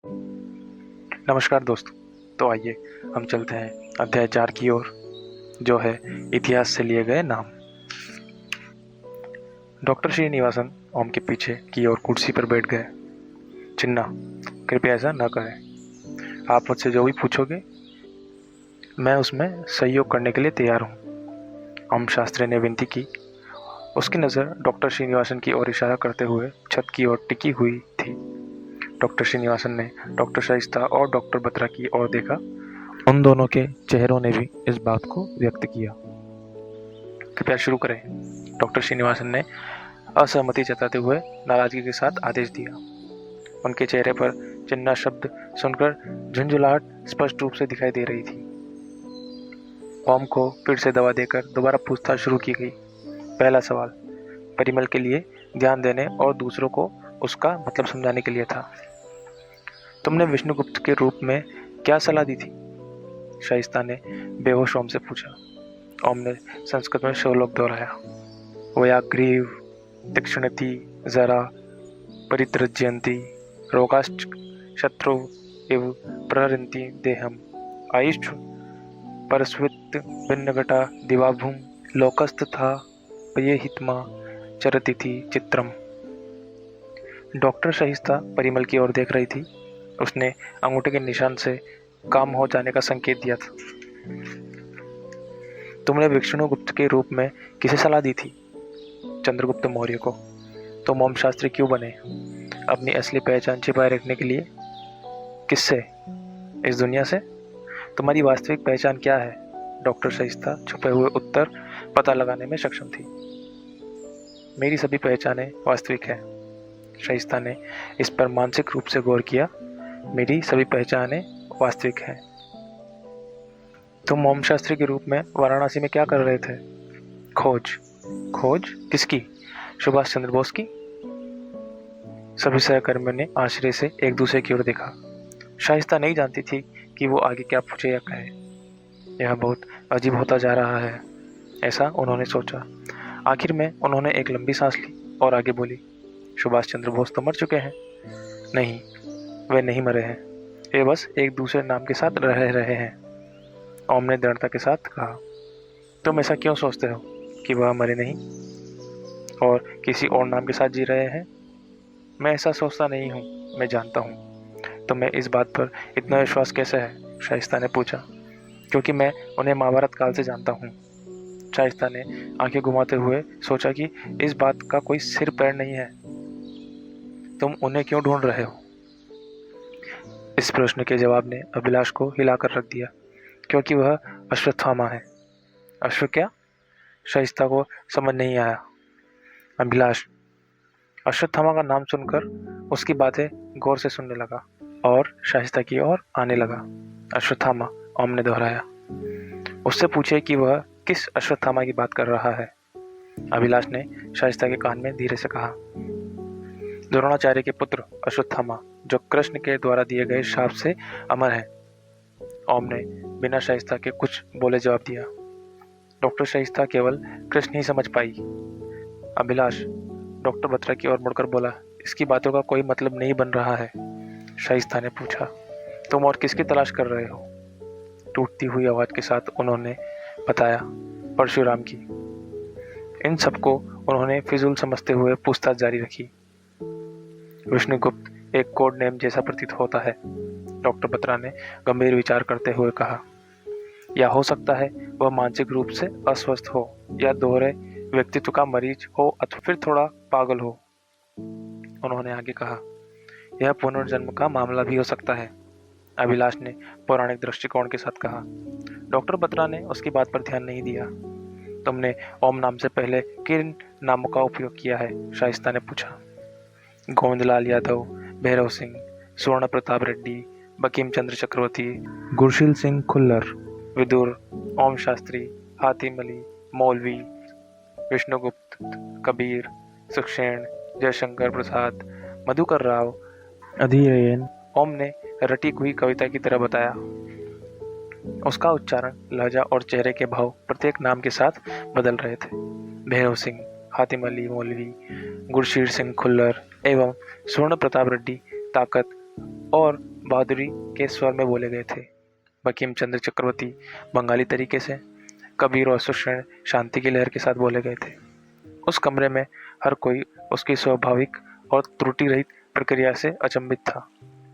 नमस्कार दोस्तों। तो आइए हम चलते हैं अध्याय 4 की ओर, जो है इतिहास से लिए गए नाम। डॉक्टर श्रीनिवासन ओम के पीछे की ओर कुर्सी पर बैठ गए। चिन्ना, कृपया ऐसा न करें। आप मुझसे जो भी पूछोगे मैं उसमें सहयोग करने के लिए तैयार हूँ, ओम शास्त्री ने विनती की। उसकी नज़र डॉक्टर श्रीनिवासन की ओर इशारा करते हुए छत की ओर टिकी हुई थी। डॉक्टर श्रीनिवासन ने डॉक्टर शाइस्ता और डॉक्टर बत्रा की ओर देखा। उन दोनों के चेहरों ने भी इस बात को व्यक्त किया। कृपया शुरू करें, डॉक्टर श्रीनिवासन ने असहमति जताते हुए नाराजगी के साथ आदेश दिया। उनके चेहरे पर चिन्ना शब्द सुनकर झुंझुलाहट स्पष्ट रूप से दिखाई दे रही थी। ओम को फिर से दवा देकर दोबारा पूछताछ शुरू की गई। पहला सवाल परिमल के लिए ध्यान देने और दूसरों को उसका मतलब समझाने के लिए था। तुमने विष्णुगुप्त के रूप में क्या सलाह दी थी? शाइस्ता ने बेहोश ओम से पूछा। ओम ने संस्कृत में श्लोक दोहराया। वयाग्रीव तीक्ष्णति जरा परित्रज्यन्ति रोगाश्च शत्रु इव प्रहरन्ति देहम आयुष्च परस्वित भिन्नघटा दिवाभूम लोकस्तथा पयेहितमा चरतिथि चित्रम। डॉक्टर शाइस्ता परिमल की ओर देख रही थी। उसने अंगूठे के निशान से काम हो जाने का संकेत दिया था। तुमने विष्णुगुप्त के रूप में किसे सलाह दी थी? चंद्रगुप्त मौर्य को। तुम ओम शास्त्री क्यों बने? अपनी असली पहचान छिपाए रखने के लिए? किससे? इस दुनिया से? तुम्हारी वास्तविक पहचान क्या है? डॉक्टर शाइस्ता छुपे हुए उत्तर पता लगाने में सक्षम थी। मेरी सभी पहचानें वास्तविक है। शाइस्ता ने इस पर मानसिक रूप से गौर किया। मेरी सभी पहचानें वास्तविक हैं। तुम ओम शास्त्री के रूप में वाराणसी में क्या कर रहे थे? खोज। खोज किसकी? सुभाष चंद्र बोस की। सभी सहकर्मियों ने आश्चर्य से एक दूसरे की ओर देखा। शाइस्ता नहीं जानती थी कि वो आगे क्या पूछे या कहे। यह बहुत अजीब होता जा रहा है, ऐसा उन्होंने सोचा। आखिर में उन्होंने एक लंबी सांस ली और आगे बोली। सुभाष चंद्र बोस तो मर चुके हैं। नहीं, वे नहीं मरे हैं। वे बस एक दूसरे नाम के साथ रह रहे हैं, ओम ने दृढ़ता के साथ कहा। तुम ऐसा क्यों सोचते हो कि वह मरे नहीं और किसी और नाम के साथ जी रहे हैं? मैं ऐसा सोचता नहीं हूँ, मैं जानता हूँ। तुम्हें इस बात पर इतना विश्वास कैसे है? शाइस्ता ने पूछा। क्योंकि मैं उन्हें महाभारत काल से जानता हूँ। शाइस्ता ने आंखें घुमाते हुए सोचा कि इस बात का कोई सिर पैर नहीं है। तुम उन्हें क्यों ढूंढ रहे हो? इस प्रश्न के जवाब ने अभिलाष को हिलाकर रख दिया। क्योंकि वह अश्वत्थामा है। अश्व क्या? शाइस्ता को समझ नहीं आया। अभिलाष। अश्वत्थामा का नाम सुनकर उसकी बातें गौर से सुनने लगा और शाइस्ता की ओर आने लगा। अश्वत्थामा, ओम ने दोहराया। उससे पूछे कि वह किस अश्वत्थामा की बात कर रहा है। अभिलाष ने शाइस्ता के कान में धीरे से कहा। द्रोणाचार्य के पुत्र अश्वत्थामा, जो कृष्ण के द्वारा दिए गए शाप से अमर है। ओम ने बिना शाइस्ता के कुछ बोले जवाब दिया। डॉक्टर शाइस्ता केवल कृष्ण ही समझ पाई। अभिलाष डॉक्टर बत्रा की ओर मुड़कर बोला। इसकी बातों का कोई मतलब नहीं बन रहा है। शाइस्ता ने पूछा। तुम और किसकी तलाश कर रहे हो? टूटती हुई आवाज के साथ उन्होंने बताया। परशुराम की। इन सबको उन्होंने फिजूल समझते हुए पूछताछ जारी रखी। विष्णुगुप्त एक कोड नेम जैसा प्रतीत होता है, डॉक्टर बत्रा ने गंभीर विचार करते हुए कहा। या हो सकता है वह मानसिक रूप से अस्वस्थ हो, या दोहरे व्यक्तित्व का मरीज हो, अथवा फिर थोड़ा पागल हो। उन्होंने आगे कहा। यह पुनर्जन्म का मामला भी हो सकता है, अभिलाष ने पौराणिक दृष्टिकोण के साथ कहा। डॉक्टर बत्रा ने उसकी बात पर ध्यान नहीं दिया। तुमने ओम नाम से पहले किन नामों का उपयोग किया है? शाइस्ता ने पूछा। गोविंदलाल यादव, भैरव सिंह, स्वर्ण प्रताप रेड्डी, बंकिम चंद्र चक्रवर्ती, गुरशील सिंह खुल्लर, विदुर, ओम शास्त्री, हातिम अली, मौलवी, विष्णुगुप्त, कबीर, सुखसेन, जयशंकर प्रसाद, मधुकर राव, अधीरयन, ओम ने रटी हुई कविता की तरह बताया। उसका उच्चारण, लहजा और चेहरे के भाव प्रत्येक नाम के साथ बदल रहे थे। भैरव सिंह, हातिम अली मौलवी, गुरशीर सिंह खुल्लर एवं स्वर्ण प्रताप रेड्डी ताकत और बहादुरी के स्वर में बोले गए थे। बंकिम चंद्र चक्रवर्ती बंगाली तरीके से, कबीर और सुषेण शांति की लहर के साथ बोले गए थे। उस कमरे में हर कोई उसकी स्वाभाविक और त्रुटि रहित प्रक्रिया से अचंभित था।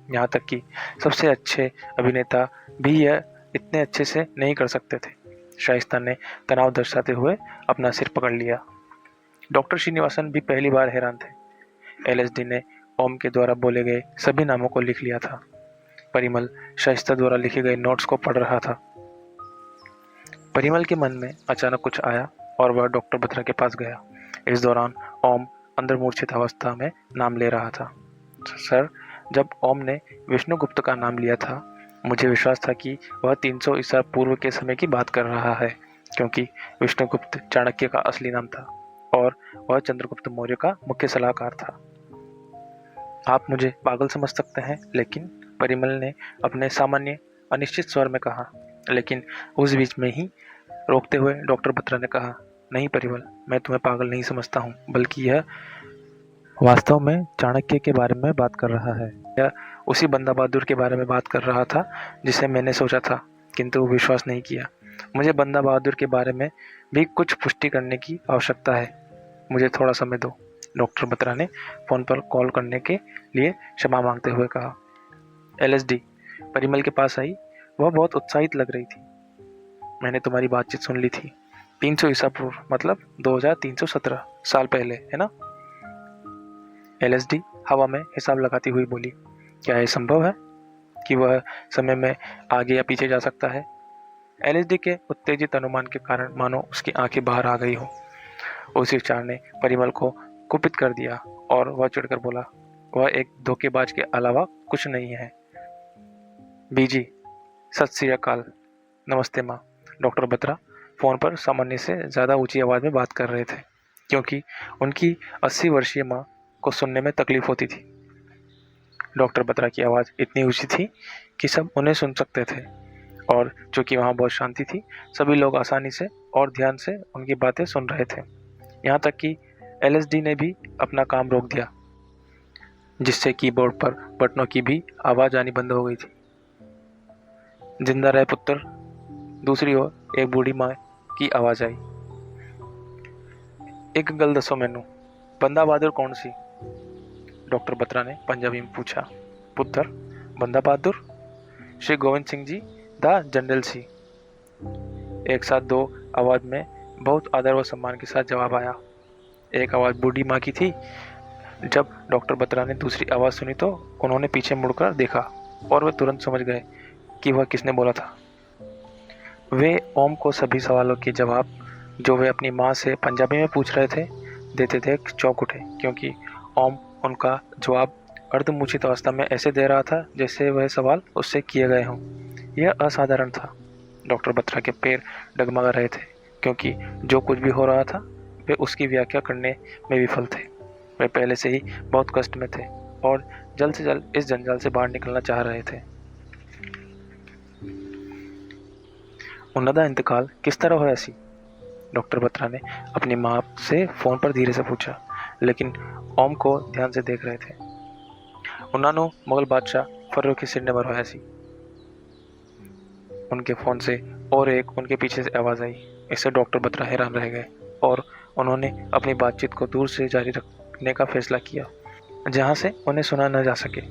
यहाँ तक कि सबसे अच्छे अभिनेता भी यह इतने अच्छे से नहीं कर सकते थे। शाइस्ता ने तनाव दर्शाते हुए अपना सिर पकड़ लिया। डॉक्टर श्रीनिवासन भी पहली बार हैरान थे। एलएसडी ने ओम के द्वारा बोले गए सभी नामों को लिख लिया था। परिमल शाइस्ता द्वारा लिखे गए नोट्स को पढ़ रहा था। परिमल के मन में अचानक कुछ आया और वह डॉक्टर बत्रा के पास गया। इस दौरान ओम अंदर मूर्छित अवस्था में नाम ले रहा था। सर, जब ओम ने विष्णुगुप्त का नाम लिया था, मुझे विश्वास था कि वह 300 ईसा पूर्व के समय की बात कर रहा है, क्योंकि विष्णुगुप्त चाणक्य का असली नाम था और वह चंद्रगुप्त मौर्य का मुख्य सलाहकार था। आप मुझे पागल समझ सकते हैं, लेकिन परिमल ने अपने सामान्य अनिश्चित स्वर में कहा। लेकिन उस बीच में ही रोकते हुए डॉक्टर बत्रा ने कहा, नहीं परिमल, मैं तुम्हें पागल नहीं समझता हूँ, बल्कि यह वास्तव में चाणक्य के बारे में बात कर रहा है। यह उसी बंदा बहादुर के बारे में बात कर रहा था जिसे मैंने सोचा था, किंतु विश्वास नहीं किया। मुझे बंदा बहादुर के बारे में भी कुछ पुष्टि करने की आवश्यकता है। मुझे थोड़ा समय दो, डॉक्टर बत्रा ने फोन पर कॉल करने के लिए क्षमा मांगते हुए कहा। एलएसडी परिमल के पास आई। वह बहुत उत्साहित लग रही थी। मैंने तुम्हारी बातचीत सुन ली थी। 300 ईसा पूर्व मतलब 2317 साल पहले, है ना? एलएसडी हवा में हिसाब लगाती हुई बोली, क्या यह संभव है कि वह समय में आगे या पीछे जा सकता है? एलएसडी के उत्तेजित अनुमान के कारण मानो उसकी आंखें बाहर आ गई हो। उस विचार ने परिमल को कुपित कर दिया और वह चिढ़कर बोला, वह एक धोखेबाज के अलावा कुछ नहीं है। बीजी, सत श्री अकाल। नमस्ते माँ। डॉक्टर बत्रा फोन पर सामान्य से ज़्यादा ऊंची आवाज़ में बात कर रहे थे, क्योंकि उनकी 80 वर्षीय माँ को सुनने में तकलीफ होती थी। डॉक्टर बत्रा की आवाज़ इतनी ऊंची थी कि सब उन्हें सुन सकते थे, और चूंकि वहाँ बहुत शांति थी, सभी लोग आसानी से और ध्यान से उनकी बातें सुन रहे थे। यहाँ तक कि एलएसडी ने भी अपना काम रोक दिया, जिससे कीबोर्ड पर बटनों की भी आवाज़ आनी बंद हो गई थी। जिंदा रहे पुत्र। दूसरी ओर एक बूढ़ी माँ की आवाज़ आई, एक गल दसो मैनू, बंदा बहादुर कौन सी? डॉक्टर बत्रा ने पंजाबी में पूछा। पुत्र, बंदा बहादुर श्री गोविंद सिंह जी दा जनरल सी। एक साथ दो आवाज़ में बहुत आदर व सम्मान के साथ जवाब आया। एक आवाज़ बूढ़ी माँ की थी। जब डॉक्टर बत्रा ने दूसरी आवाज़ सुनी तो उन्होंने पीछे मुड़कर देखा और वे तुरंत समझ गए कि वह किसने बोला था। वे ओम को सभी सवालों के जवाब जो वे अपनी माँ से पंजाबी में पूछ रहे थे देते देख चौंक उठे, क्योंकि ओम उनका जवाब अर्धमूर्छित अवस्था में ऐसे दे रहा था जैसे वह सवाल उससे किए गए हों। यह असाधारण था। डॉक्टर बत्रा के पैर डगमगा रहे थे, क्योंकि जो कुछ भी हो रहा था वे उसकी व्याख्या करने में विफल थे। वे पहले से ही बहुत कष्ट में थे और जल्द से जल्द इस जंजाल से बाहर निकलना चाह रहे थे। उन्नत दा इंतकाल किस तरह होया सी? डॉक्टर बत्रा ने अपनी माँ से फ़ोन पर धीरे से पूछा, लेकिन ओम को ध्यान से देख रहे थे। उन्होंने मुगल बादशाह फर्रुख सिर ने मरवाया सी। उनके फ़ोन से और एक उनके पीछे से आवाज़ आई। इससे डॉक्टर बत्रा हैरान रह गए और उन्होंने अपनी बातचीत को दूर से जारी रखने का फैसला किया, जहाँ से उन्हें सुना न जा सके।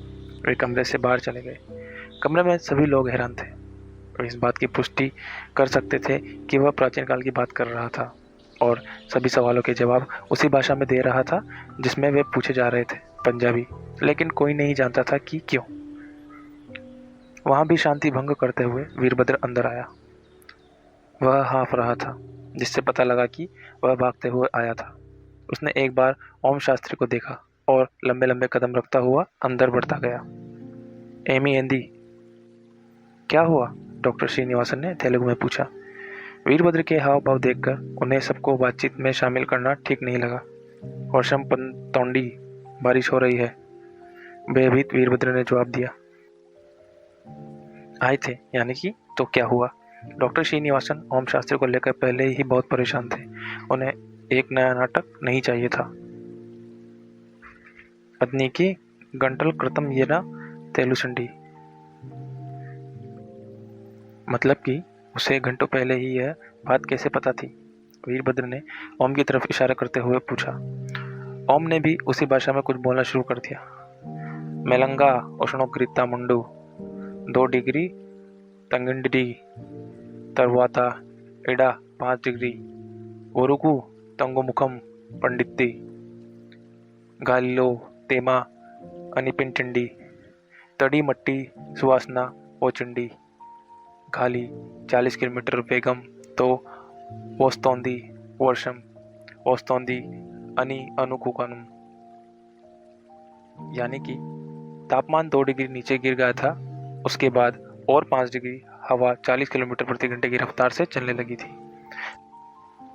वे कमरे से बाहर चले गए। कमरे में सभी लोग हैरान थे। वे इस बात की पुष्टि कर सकते थे कि वह प्राचीन काल की बात कर रहा था और सभी सवालों के जवाब उसी भाषा में दे रहा था जिसमें वे पूछे जा रहे थे, पंजाबी। लेकिन कोई नहीं जानता था कि क्यों। वहाँ भी शांति भंग करते हुए वीरभद्र अंदर आया। वह हाँफ रहा था, जिससे पता लगा कि वह भागते हुए आया था। उसने एक बार ओम शास्त्री को देखा और लंबे लंबे कदम रखता हुआ अंदर बढ़ता गया। एमी एंदी, क्या हुआ? डॉक्टर श्रीनिवासन ने तेलुगु में पूछा। वीरभद्र के हाव भाव देखकर उन्हें सबको बातचीत में शामिल करना ठीक नहीं लगा। वर्षम तोंडी, बारिश हो रही है, भयभीत वीरभद्र ने जवाब दिया। आए थे यानी कि, तो क्या हुआ? डॉक्टर श्रीनिवासन ओम शास्त्री को लेकर पहले ही बहुत परेशान थे। उन्हें एक नया नाटक नहीं चाहिए था। पत्नी की गंटल कृतम येना तेलुसंडी, मतलब कि उसे घंटों पहले ही यह बात कैसे पता थी? वीरभद्र ने ओम की तरफ इशारा करते हुए पूछा। ओम ने भी उसी भाषा में कुछ बोलना शुरू कर दिया। मेलंगा उष्णोग्रता मुंडू 2 डिग्री तंगिंडी तरुवाता इडा 5 डिग्री ओरुकू तंगुमुखम पंडित्ती गालिलो तेमा अनिपिंटिंडी तड़ी मट्टी सुवासना ओचंडी गाली 40 किलोमीटर वेगम तो वोस्तोंदी वर्षम ओस्तोंदी अनि अनुकुकनुम, यानी कि तापमान 2 डिग्री नीचे गिर गया था। उसके बाद और 5 डिग्री हवा 40 किलोमीटर प्रति घंटे की रफ्तार से चलने लगी थी।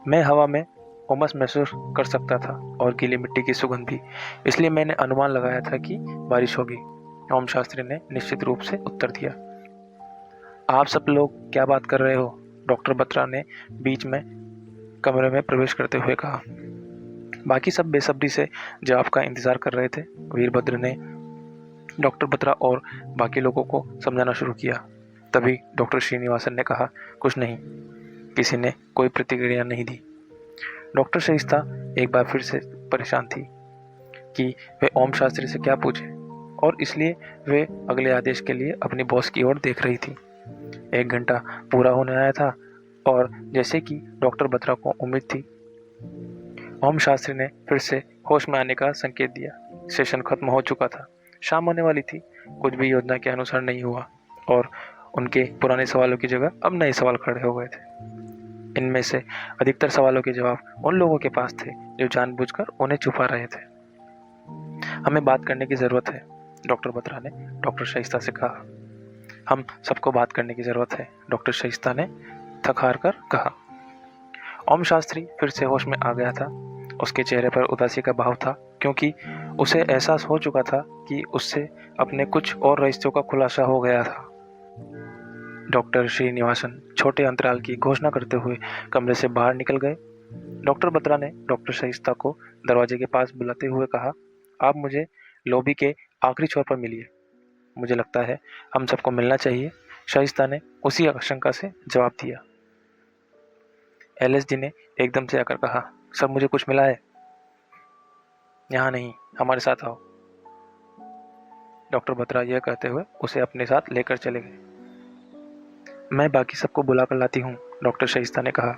मैं हवा में उमस महसूस कर सकता था और गीली मिट्टी की सुगंध भी, इसलिए मैंने अनुमान लगाया था कि बारिश होगी। ओम शास्त्री ने निश्चित रूप से उत्तर दिया। आप सब लोग क्या बात कर रहे हो? डॉक्टर बत्रा ने बीच में कमरे में प्रवेश करते हुए कहा। बाकी सब बेसब्री से जवाब का इंतजार कर रहे थे। वीरभद्र ने डॉक्टर बत्रा और बाकी लोगों को समझाना शुरू किया। तभी डॉक्टर श्रीनिवासन ने कहा, कुछ नहीं। किसी ने कोई प्रतिक्रिया नहीं दी। डॉक्टर शाइस्ता एक बार फिर से परेशान थी कि वे ओम शास्त्री से क्या पूछे, और इसलिए वे अगले आदेश के लिए अपनी बॉस की ओर देख रही थी। 1 घंटा पूरा होने आया था और जैसे कि डॉक्टर बत्रा को उम्मीद थी, ओम शास्त्री ने फिर से होश में आने का संकेत दिया। सेशन खत्म हो चुका था, शाम होने वाली थी। कुछ भी योजना के अनुसार नहीं हुआ और उनके पुराने सवालों की जगह अब नए सवाल खड़े हो गए थे। इनमें से अधिकतर सवालों के जवाब उन लोगों के पास थे जो जानबूझकर उन्हें छुपा रहे थे। हमें बात करने की जरूरत है, डॉक्टर बत्रा ने डॉक्टर शाइस्ता से कहा। हम सबको बात करने की जरूरत है, डॉक्टर शाइस्ता ने थक हार कर कहा। ओम शास्त्री फिर से होश में आ गया था। उसके चेहरे पर उदासी का भाव था, क्योंकि उसे एहसास हो चुका था कि उससे अपने कुछ और रहस्यों का खुलासा हो गया था। डॉक्टर श्रीनिवासन छोटे अंतराल की घोषणा करते हुए कमरे से बाहर निकल गए। डॉक्टर बत्रा ने डॉक्टर शाइस्ता को दरवाजे के पास बुलाते हुए कहा, आप मुझे लॉबी के आखिरी छोर पर मिलिए। मुझे लगता है हम सबको मिलना चाहिए। शाइस्ता ने उसी आशंका से जवाब दिया। एलएसडी ने एकदम से आकर कहा, सर मुझे कुछ मिला है? यहाँ नहीं, हमारे साथ आओ। डॉक्टर बत्रा यह कहते हुए उसे अपने साथ लेकर चले गए। मैं बाकी सबको बुलाकर लाती हूँ, डॉक्टर शाइस्ता ने कहा।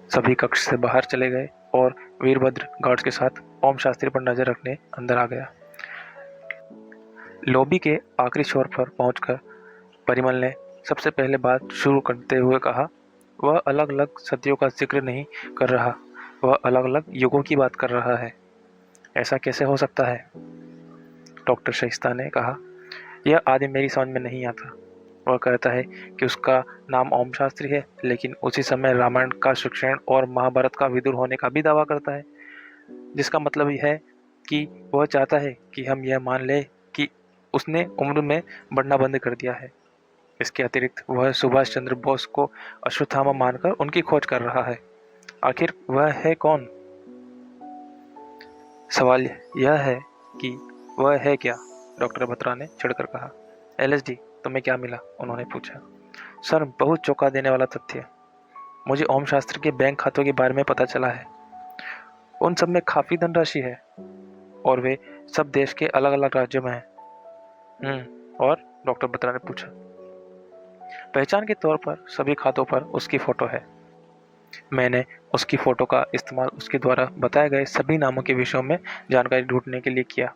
सभी कक्ष से बाहर चले गए और वीरभद्र गार्ड्स के साथ ओम शास्त्री पर नजर रखने अंदर आ गया। लॉबी के आखिरी छोर पर पहुंचकर परिमल ने सबसे पहले बात शुरू करते हुए कहा, वह अलग अलग सदियों का जिक्र नहीं कर रहा, वह अलग अलग युगों की बात कर रहा है। ऐसा कैसे हो सकता है? डॉक्टर शाइस्ता ने कहा, यह आदि मेरी समझ में नहीं आता। वह कहता है कि उसका नाम ओम शास्त्री है, लेकिन उसी समय रामायण का शिक्षण और महाभारत का विदुर होने का भी दावा करता है, जिसका मतलब यह है कि वह चाहता है कि हम यह मान लें कि उसने उम्र में बढ़ना बंद कर दिया है। इसके अतिरिक्त वह सुभाष चंद्र बोस को अश्वत्थामा मानकर उनकी खोज कर रहा है। आखिर वह है कौन? सवाल यह है कि वह है क्या, डॉक्टर बत्रा ने चिढ़कर कहा। एलएसडी, तुम्हें क्या मिला? उन्होंने पूछा। सर, बहुत चौंका देने वाला तथ्य। मुझे ओम शास्त्री के बैंक खातों के बारे में पता चला है। उन सब में काफी धनराशि है और वे सब देश के अलग अलग राज्यों में हैं। और? डॉक्टर बत्रा ने पूछा। पहचान के तौर पर सभी खातों पर उसकी फोटो है। मैंने उसकी फोटो का इस्तेमाल उसके द्वारा बताए गए सभी नामों के विषयों में जानकारी ढूंढने के लिए किया।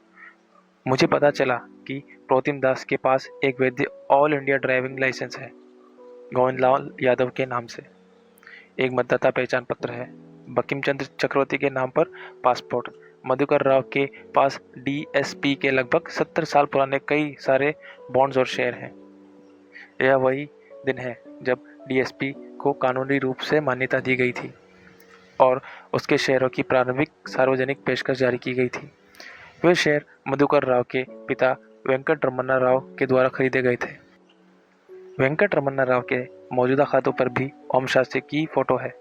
मुझे पता चला कि प्रोतिम दास के पास एक वैध ऑल इंडिया ड्राइविंग लाइसेंस है, गोविंदलाल यादव के नाम से। एक मतदाता पहचान पत्र है, बंकिम चंद्र चक्रवर्ती के नाम पर पासपोर्ट, मधुकर राव के पास डीएसपी के लगभग 70 साल पुराने कई सारे बॉन्ड्स और शेयर हैं। यह वही दिन है जब डीएसपी को कानूनी रूप से मान्यता दी गई थी और उसके शेयरों की प्रारंभिक सार्वजनिक पेशकश जारी की गई थी। वे शेयर मधुकर राव के पिता वेंकट रमन्ना राव के द्वारा खरीदे गए थे। वेंकट रमन्ना राव के मौजूदा खातों पर भी ओम शास्त्री की फोटो है।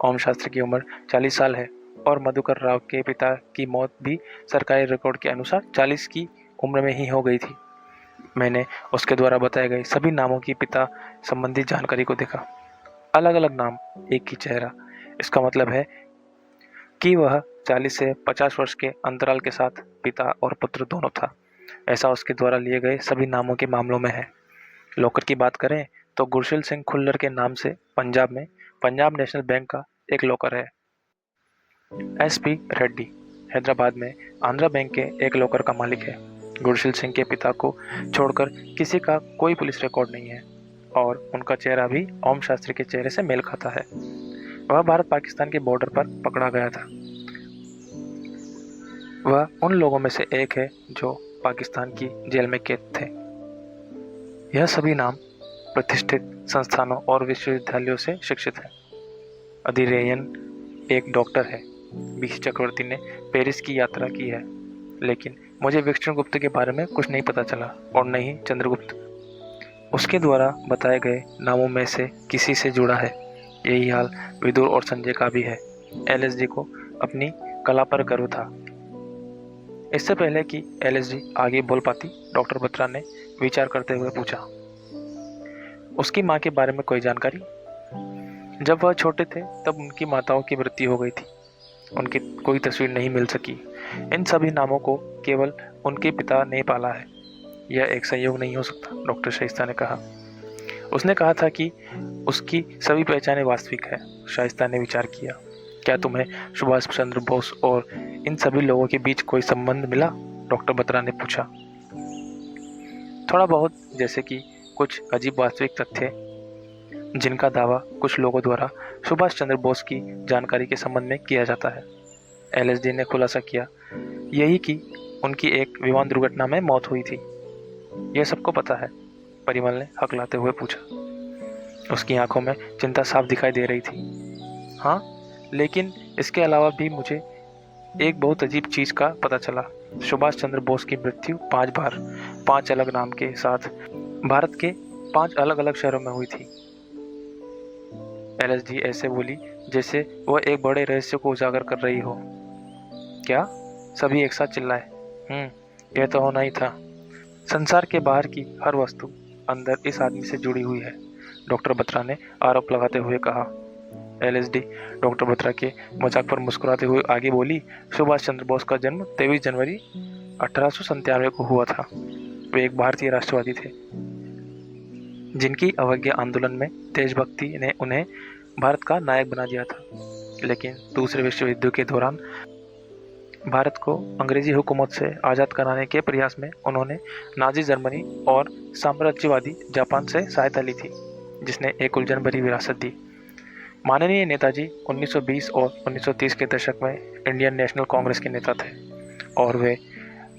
ओम शास्त्री की उम्र 40 साल है और मधुकर राव के पिता की मौत भी सरकारी रिकॉर्ड के अनुसार 40 की उम्र में ही हो गई थी। मैंने उसके द्वारा बताए गए सभी नामों की पिता संबंधी जानकारी को देखा। अलग अलग नाम, एक ही चेहरा। इसका मतलब है कि वह 40 से 50 वर्ष के अंतराल के साथ पिता और पुत्र दोनों था। ऐसा उसके द्वारा लिए गए सभी नामों के मामलों में है। लॉकर की बात करें तो गुरशील सिंह खुल्लर के नाम से पंजाब में पंजाब नेशनल बैंक का एक लॉकर है। एसपी रेड्डी हैदराबाद में आंध्रा बैंक के एक लॉकर का मालिक है। गुरशील सिंह के पिता को छोड़कर किसी का कोई पुलिस रिकॉर्ड नहीं है और उनका चेहरा भी ओम शास्त्री के चेहरे से मेल खाता है। वह भारत पाकिस्तान के बॉर्डर पर पकड़ा गया था। वह उन लोगों में से एक है जो पाकिस्तान की जेल में कैद थे। यह सभी नाम प्रतिष्ठित संस्थानों और विश्वविद्यालयों से शिक्षित हैं। अधिरेयन एक डॉक्टर है। बीसी चक्रवर्ती ने पेरिस की यात्रा की है, लेकिन मुझे विष्णुगुप्त के बारे में कुछ नहीं पता चला और न ही चंद्रगुप्त। उसके द्वारा बताए गए नामों में से किसी से जुड़ा है। यही हाल विदुर और संजय का भी है। एलएसडी को अपनी कला पर गर्व था। इससे पहले कि एलएसडी आगे बोल पाती, डॉक्टर बत्रा ने विचार करते हुए पूछा, उसकी माँ के बारे में कोई जानकारी? जब वह छोटे थे तब उनकी माताओं की मृत्यु हो गई थी। उनकी कोई तस्वीर नहीं मिल सकी। इन सभी नामों को केवल उनके पिता ने पाला है। यह एक संयोग नहीं हो सकता, डॉक्टर शाइस्ता ने कहा। उसने कहा था कि उसकी सभी पहचानें वास्तविक है। शाइस्ता ने विचार किया। क्या तुम्हें सुभाष चंद्र बोस और इन सभी लोगों के बीच कोई संबंध मिला? डॉक्टर बत्रा ने पूछा। थोड़ा बहुत, जैसे कि कुछ अजीब वास्तविक तथ्य जिनका दावा कुछ लोगों द्वारा सुभाष चंद्र बोस की जानकारी के संबंध में किया जाता है। एलएसडी ने खुलासा किया, यही कि उनकी एक विमान दुर्घटना में मौत हुई थी। यह सबको पता है, परिमल ने हकलाते हुए पूछा। उसकी आंखों में चिंता साफ दिखाई दे रही थी। हाँ, लेकिन इसके अलावा भी मुझे एक बहुत अजीब चीज का पता चला। सुभाष चंद्र बोस की मृत्यु 5 बार 5 अलग नाम के साथ भारत के 5 अलग अलग शहरों में हुई थी। एलएसडी ऐसे बोली जैसे वह एक बड़े रहस्य को उजागर कर रही हो। क्या? सभी एक साथ चिल्लाए। यह तो होना ही था। संसार के बाहर की हर वस्तु अंदर इस आदमी से जुड़ी हुई है, डॉक्टर बत्रा ने आरोप लगाते हुए कहा। एलएसडी डॉक्टर बत्रा के मजाक पर मुस्कुराते हुए आगे बोली, सुभाष चंद्र बोस का जन्म 23 जनवरी 1897 को हुआ था। वे एक भारतीय राष्ट्रवादी थे जिनकी अवज्ञा आंदोलन में देशभक्ति ने उन्हें भारत का नायक बना दिया था। लेकिन दूसरे विश्व युद्ध के दौरान भारत को अंग्रेजी हुकूमत से आज़ाद कराने के प्रयास में उन्होंने नाजी जर्मनी और साम्राज्यवादी जापान से सहायता ली थी, जिसने एक उलझन भरी विरासत दी। माननीय नेताजी 1920 और 1930 के दशक में इंडियन नेशनल कांग्रेस के नेता थे और वे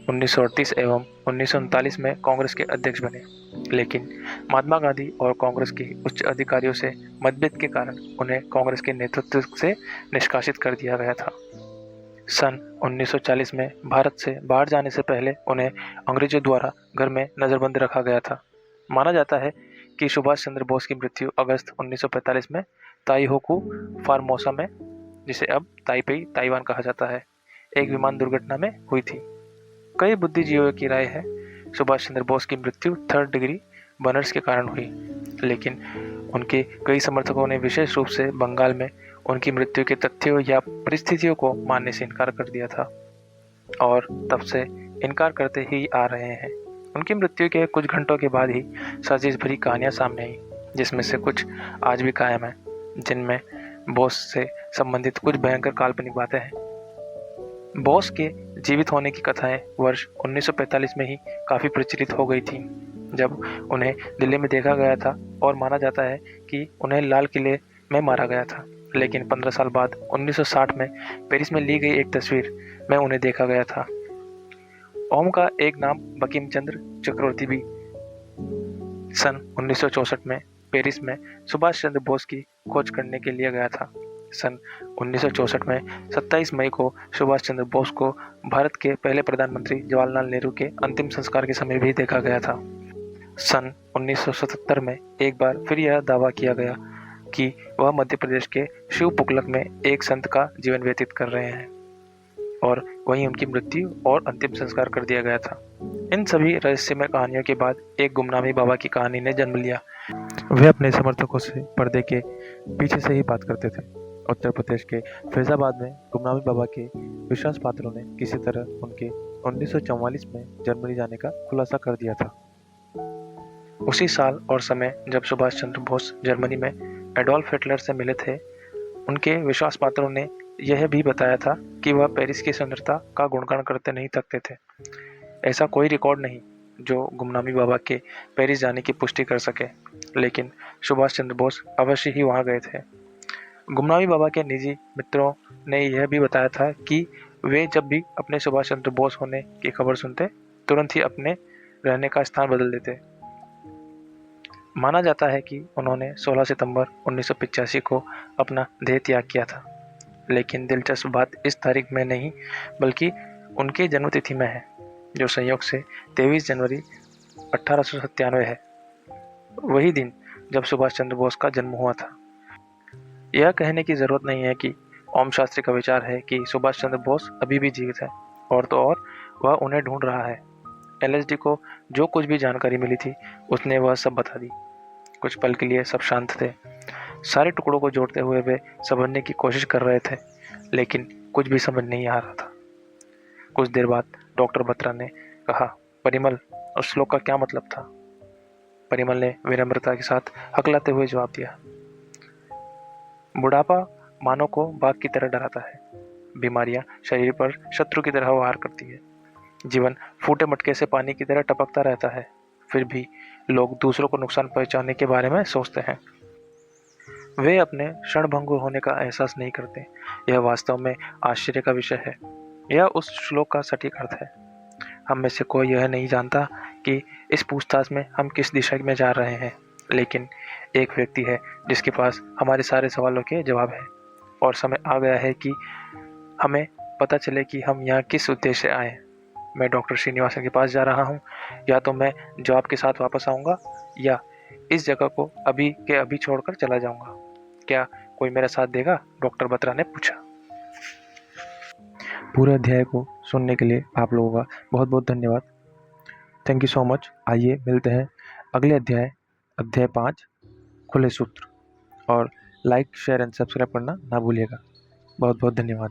1938 एवं 1939 में कांग्रेस के अध्यक्ष बने। लेकिन महात्मा गांधी और कांग्रेस के उच्च अधिकारियों से मतभेद के कारण उन्हें कांग्रेस के नेतृत्व से निष्कासित कर दिया गया था। सन 1940 में भारत से बाहर जाने से पहले उन्हें अंग्रेजों द्वारा घर में नज़रबंद रखा गया था। माना जाता है कि सुभाष चंद्र बोस की मृत्यु अगस्त 1945 में ताइहोकू फार्मोसा में, जिसे अब ताइपेई ताइवान कहा जाता है, एक विमान दुर्घटना में हुई थी। कई बुद्धिजीवियों की राय है सुभाष चंद्र बोस की मृत्यु 3rd डिग्री बर्नर्स के कारण हुई, लेकिन उनके कई समर्थकों ने विशेष रूप से बंगाल में उनकी मृत्यु के तथ्यों या परिस्थितियों को मानने से इनकार कर दिया था और तब से इनकार करते ही आ रहे हैं। उनकी मृत्यु के कुछ घंटों के बाद ही साजिश भरी कहानियां सामने आई, जिसमें से कुछ आज भी कायम हैं, जिनमें बोस से संबंधित कुछ भयंकर काल्पनिक बातें हैं। बोस के जीवित होने की कथाएं वर्ष 1945 में ही काफ़ी प्रचलित हो गई थी, जब उन्हें दिल्ली में देखा गया था और माना जाता है कि उन्हें लाल किले में मारा गया था। लेकिन 15 साल बाद 1960 में पेरिस में ली गई एक तस्वीर में उन्हें देखा गया था। ओम का एक नाम बंकिम चंद्र चक्रवर्ती भी सन 1964 में पेरिस में सुभाष चंद्र बोस की खोज करने के लिए गया था। सन 1964 में 27 मई को सुभाष चंद्र बोस को भारत के पहले प्रधानमंत्री जवाहरलाल नेहरू के अंतिम संस्कार के समय भी देखा गया था। सन 1977 में एक बार फिर यह दावा किया गया कि वह मध्य प्रदेश के शिवपुकलक में एक संत का जीवन व्यतीत कर रहे हैं और वहीं उनकी मृत्यु और अंतिम संस्कार कर दिया गया था। इन सभी रहस्यमय कहानियों के बाद एक गुमनामी बाबा की कहानी ने जन्म लिया। वे अपने समर्थकों से पर्दे के पीछे से ही बात करते थे। उत्तर प्रदेश के फैजाबाद में गुमनामी बाबा के विश्वास पात्रों ने किसी तरह उनके 1944 में जर्मनी जाने का खुलासा कर दिया था। उसी साल और समय जब सुभाष चंद्र बोस जर्मनी में एडोल्फ हिटलर से मिले थे, उनके विश्वास पात्रों ने यह भी बताया था कि वह पेरिस की सुंदरता का गुणगान करते नहीं थकते थे। ऐसा कोई रिकॉर्ड नहीं जो गुमनामी बाबा के पेरिस जाने की पुष्टि कर सके, लेकिन सुभाष चंद्र बोस अवश्य ही वहां गए थे। गुमनामी बाबा के निजी मित्रों ने यह भी बताया था कि वे जब भी अपने सुभाष चंद्र बोस होने की खबर सुनते, तुरंत ही अपने रहने का स्थान बदल देते। माना जाता है कि उन्होंने 16 सितंबर 1985 को अपना देह त्याग किया था, लेकिन दिलचस्प बात इस तारीख में नहीं बल्कि उनके जन्मतिथि में है, जो संयोग से 23 जनवरी 1897 है, वही दिन जब सुभाष चंद्र बोस का जन्म हुआ था। यह कहने की जरूरत नहीं है कि ओम शास्त्री का विचार है कि सुभाष चंद्र बोस अभी भी जीवित है, और तो और वह उन्हें ढूंढ रहा है। एलएसडी को जो कुछ भी जानकारी मिली थी उसने वह सब बता दी। कुछ पल के लिए सब शांत थे। सारे टुकड़ों को जोड़ते हुए वे समझने की कोशिश कर रहे थे, लेकिन कुछ भी समझ नहीं आ रहा था। कुछ देर बाद डॉक्टर बत्रा ने कहा, परिमल, उस श्लोक का क्या मतलब था? परिमल ने विनम्रता के साथ हकलाते हुए जवाब दिया, बुढ़ापा मानव को बाघ की तरह डराता है। बीमारियां शरीर पर शत्रु की तरह वार करती है। जीवन फूटे मटके से पानी की तरह टपकता रहता है, फिर भी लोग दूसरों को नुकसान पहुंचाने के बारे में सोचते हैं। वे अपने क्षणभंगुर होने का एहसास नहीं करते। यह वास्तव में आश्चर्य का विषय है। यह उस श्लोक का सटीक अर्थ है। हम में से कोई यह नहीं जानता कि इस पूछताछ में हम किस दिशा में जा रहे हैं, लेकिन एक व्यक्ति है जिसके पास हमारे सारे सवालों के जवाब है, और समय आ गया है कि हमें पता चले कि हम यहाँ किस उद्देश्य से आए हैं। मैं डॉक्टर श्रीनिवासन के पास जा रहा हूँ। या तो मैं जॉब के साथ वापस आऊँगा, या इस जगह को अभी के अभी छोड़कर चला जाऊँगा। क्या कोई मेरा साथ देगा? डॉक्टर बत्रा ने पूछा। पूरे अध्याय को सुनने के लिए आप लोगों का बहुत बहुत धन्यवाद। Thank you so much. आइए मिलते हैं अगले अध्याय 5 खुले सूत्र। और लाइक, शेयर एंड सब्सक्राइब करना ना भूलिएगा। बहुत बहुत धन्यवाद।